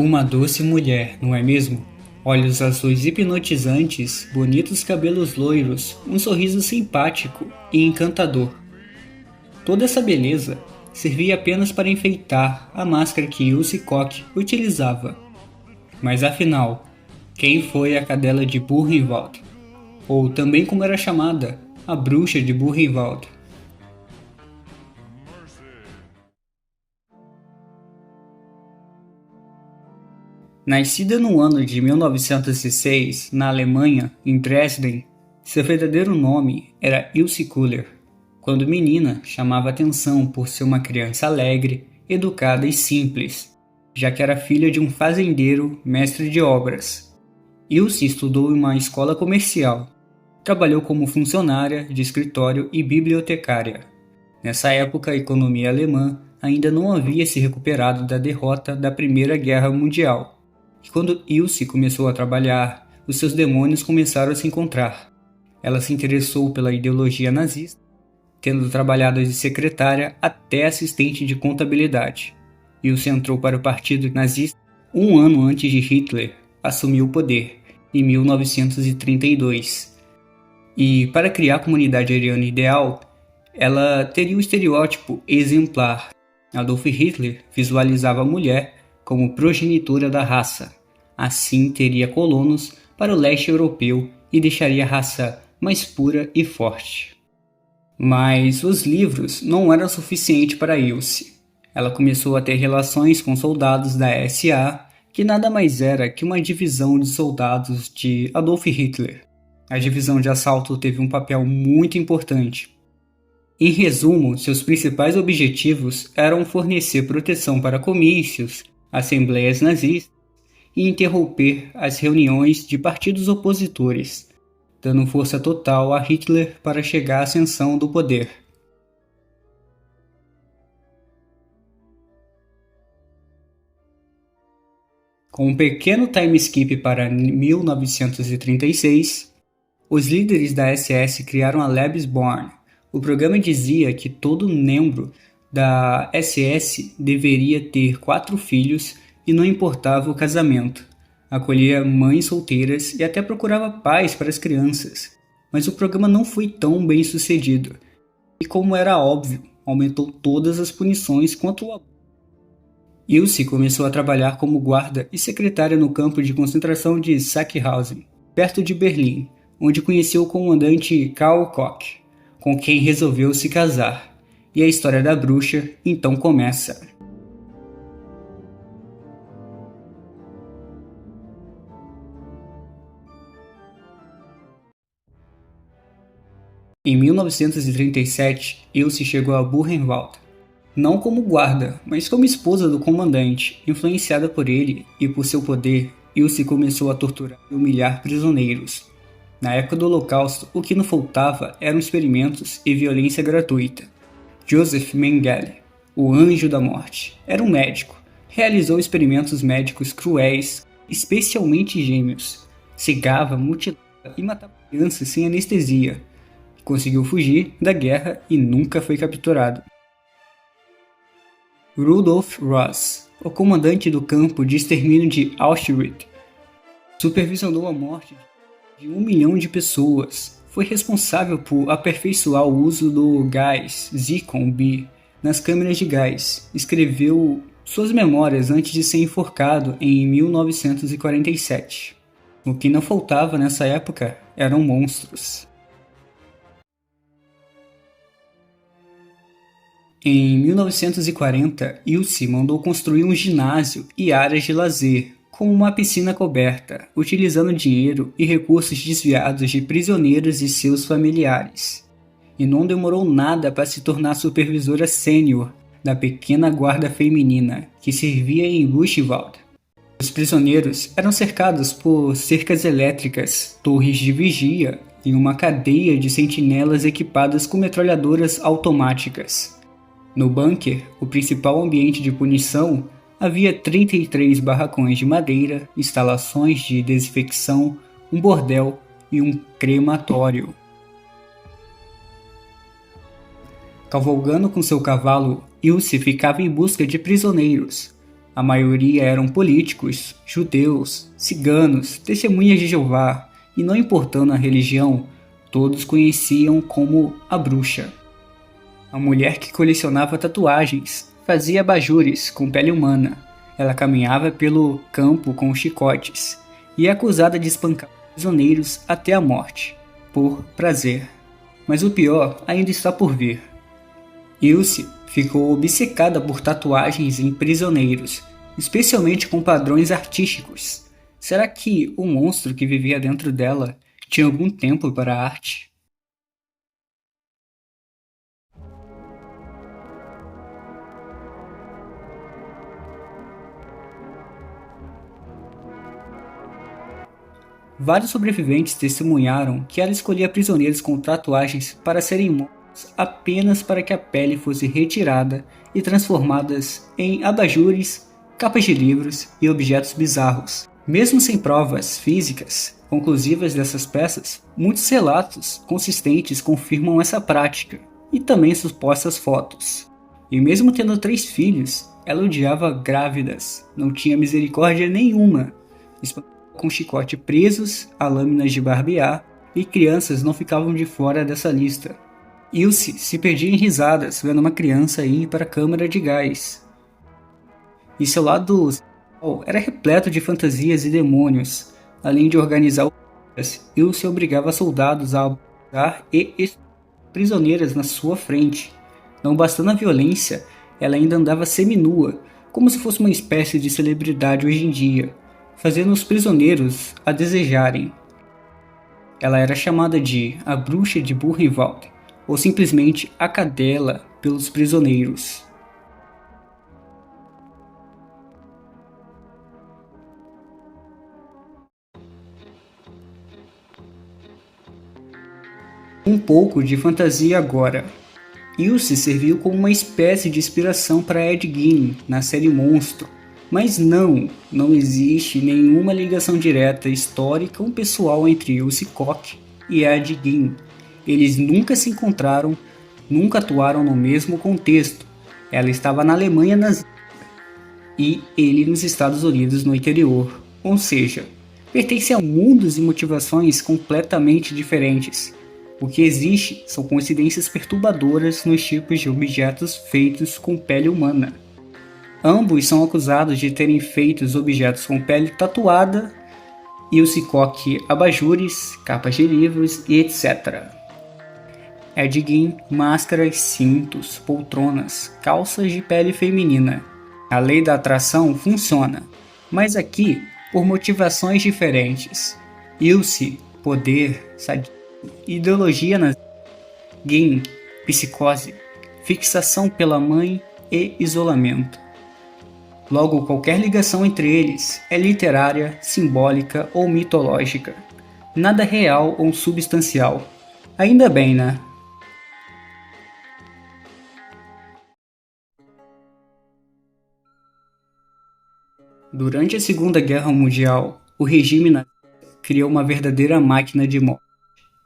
Uma doce mulher, não é mesmo? Olhos azuis hipnotizantes, bonitos cabelos loiros, um sorriso simpático e encantador. Toda essa beleza servia apenas para enfeitar a máscara que Ilse Koch utilizava. Mas afinal, quem foi a cadela de Buchenwald? Ou também como era chamada, a bruxa de Buchenwald? Nascida no ano de 1906, na Alemanha, em Dresden, seu verdadeiro nome era Ilse Kuller. Quando menina, chamava atenção por ser uma criança alegre, educada e simples, já que era filha de um fazendeiro mestre de obras. Ilse estudou em uma escola comercial. Trabalhou como funcionária de escritório e bibliotecária. Nessa época, a economia alemã ainda não havia se recuperado da derrota da Primeira Guerra Mundial. E quando Ilse começou a trabalhar, os seus demônios começaram a se encontrar. Ela se interessou pela ideologia nazista, tendo trabalhado de secretária até assistente de contabilidade. Ilse entrou para o partido nazista um ano antes de Hitler assumir o poder, em 1932. E para criar a comunidade ariana ideal, ela teria o estereótipo exemplar. Adolf Hitler visualizava a mulher como progenitora da raça. Assim teria colonos para o leste europeu e deixaria a raça mais pura e forte. Mas os livros não eram suficientes para Ilse. Ela começou a ter relações com soldados da SA, que nada mais era que uma divisão de soldados de Adolf Hitler. A divisão de assalto teve um papel muito importante. Em resumo, seus principais objetivos eram fornecer proteção para comícios, assembleias nazistas e interromper as reuniões de partidos opositores, dando força total a Hitler para chegar à ascensão do poder. Com um pequeno time skip para 1936, os líderes da SS criaram a Lebensborn. O programa dizia que todo membro da SS deveria ter 4 filhos e não importava o casamento. Acolhia mães solteiras e até procurava pais para as crianças. Mas o programa não foi tão bem sucedido. E como era óbvio, aumentou todas as punições contra o abuso. Ilse começou a trabalhar como guarda e secretária no campo de concentração de Sachsenhausen, perto de Berlim, onde conheceu o comandante Karl Koch, com quem resolveu se casar. E a história da bruxa então começa. Em 1937, Ilse chegou a Buchenwald, não como guarda, mas como esposa do comandante. Influenciada por ele e por seu poder, Ilse começou a torturar e humilhar prisioneiros. Na época do Holocausto, o que não faltava eram experimentos e violência gratuita. Joseph Mengele, o Anjo da Morte, era um médico. Realizou experimentos médicos cruéis, especialmente gêmeos. Cegava, mutilava e matava crianças sem anestesia. Conseguiu fugir da guerra e nunca foi capturado. Rudolf Ross, o comandante do campo de extermínio de Auschwitz, supervisionou a morte de 1 milhão de pessoas. Foi responsável por aperfeiçoar o uso do gás Zyklon B nas câmeras de gás. Escreveu suas memórias antes de ser enforcado em 1947. O que não faltava nessa época eram monstros. Em 1940, Ilse mandou construir um ginásio e áreas de lazer, com uma piscina coberta, utilizando dinheiro e recursos desviados de prisioneiros e seus familiares. E não demorou nada para se tornar supervisora sênior da pequena guarda feminina, que servia em Buchenwald. Os prisioneiros eram cercados por cercas elétricas, torres de vigia e uma cadeia de sentinelas equipadas com metralhadoras automáticas. No bunker, o principal ambiente de punição, havia 33 barracões de madeira, instalações de desinfecção, um bordel e um crematório. Cavalgando com seu cavalo, Ilse ficava em busca de prisioneiros. A maioria eram políticos, judeus, ciganos, testemunhas de Jeová, e não importando a religião, todos conheciam como a bruxa. A mulher que colecionava tatuagens, fazia abajures com pele humana. Ela caminhava pelo campo com chicotes e é acusada de espancar prisioneiros até a morte, por prazer. Mas o pior ainda está por vir. Ilse ficou obcecada por tatuagens em prisioneiros, especialmente com padrões artísticos. Será que o monstro que vivia dentro dela tinha algum tempo para a arte? Vários sobreviventes testemunharam que ela escolhia prisioneiros com tatuagens para serem mortos apenas para que a pele fosse retirada e transformadas em abajures, capas de livros e objetos bizarros. Mesmo sem provas físicas conclusivas dessas peças, muitos relatos consistentes confirmam essa prática e também supostas fotos. E mesmo tendo 3 filhos, ela odiava grávidas, não tinha misericórdia nenhuma, com chicote presos a lâminas de barbear, e crianças não ficavam de fora dessa lista. Ilse se perdia em risadas vendo uma criança ir para a câmara de gás. E seu lado sexual era repleto de fantasias e demônios. Além de organizar orgias, Ilse obrigava soldados a abusar e estuprar prisioneiras na sua frente. Não bastando a violência, ela ainda andava seminua, como se fosse uma espécie de celebridade hoje em dia, fazendo os prisioneiros a desejarem. Ela era chamada de a Bruxa de Buchenwald, ou simplesmente a Cadela pelos prisioneiros. Um pouco de fantasia agora. Ilse serviu como uma espécie de inspiração para Ed Gein na série Monstro, mas não existe nenhuma ligação direta histórica ou pessoal entre Ilse Koch e Ed Gein. Eles nunca se encontraram, nunca atuaram no mesmo contexto. Ela estava na Alemanha nazista e ele nos Estados Unidos no interior, ou seja, pertencem a mundos e motivações completamente diferentes. O que existe são coincidências perturbadoras nos tipos de objetos feitos com pele humana. Ambos são acusados de terem feito os objetos com pele tatuada e o Koch abajures, capas de livros e etc. Ed Gein, máscaras, cintos, poltronas, calças de pele feminina. A lei da atração funciona, mas aqui por motivações diferentes. Ilse, poder, sadismo, ideologia nazista. Gein, psicose, fixação pela mãe e isolamento. Logo, qualquer ligação entre eles é literária, simbólica ou mitológica. Nada real ou substancial. Ainda bem, né? Durante a Segunda Guerra Mundial, o regime nazista criou uma verdadeira máquina de morte.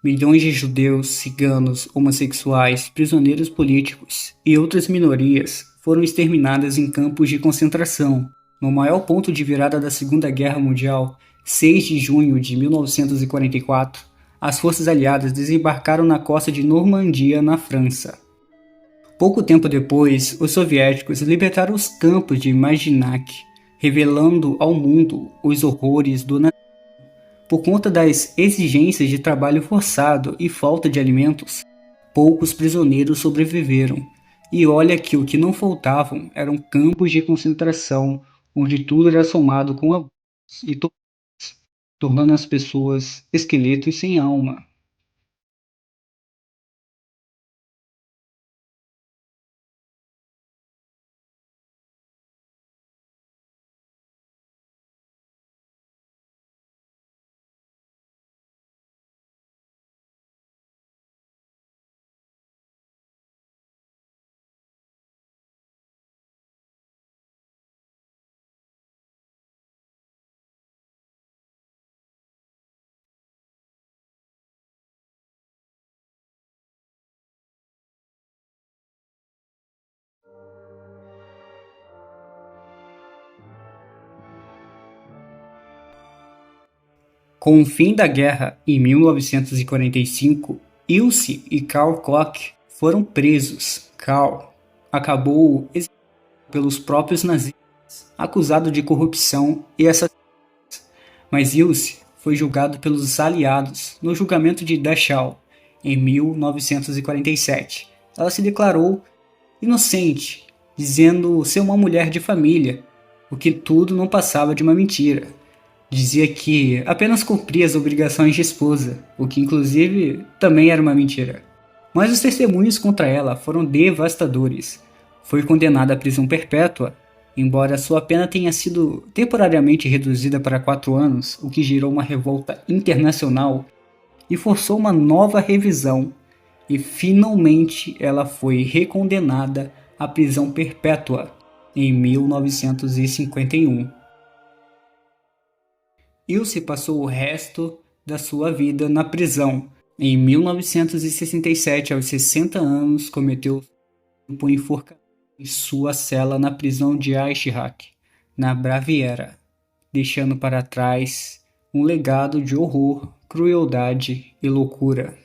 Milhões de judeus, ciganos, homossexuais, prisioneiros políticos e outras minorias foram exterminadas em campos de concentração. No maior ponto de virada da Segunda Guerra Mundial, 6 de junho de 1944, as forças aliadas desembarcaram na costa de Normandia, na França. Pouco tempo depois, os soviéticos libertaram os campos de Majdanek, revelando ao mundo os horrores do nazismo. Por conta das exigências de trabalho forçado e falta de alimentos, poucos prisioneiros sobreviveram. E olha que o que não faltavam eram campos de concentração, onde tudo era somado com abusos e tornando as pessoas esqueletos sem alma. Com o fim da guerra em 1945, Ilse e Karl Koch foram presos. Karl acabou exilado pelos próprios nazistas, acusado de corrupção e assassinato. Mas Ilse foi julgado pelos aliados no julgamento de Dachau em 1947. Ela se declarou inocente, dizendo ser uma mulher de família, o que tudo não passava de uma mentira. Dizia que apenas cumpria as obrigações de esposa, o que inclusive também era uma mentira. Mas os testemunhos contra ela foram devastadores. Foi condenada à prisão perpétua, embora sua pena tenha sido temporariamente reduzida para 4 anos, o que gerou uma revolta internacional e forçou uma nova revisão. E finalmente ela foi recondenada à prisão perpétua em 1951. Ilse passou o resto da sua vida na prisão. Em 1967, aos 60 anos, cometeu por enforcamento em sua cela na prisão de Eichach, na Baviera, deixando para trás um legado de horror, crueldade e loucura.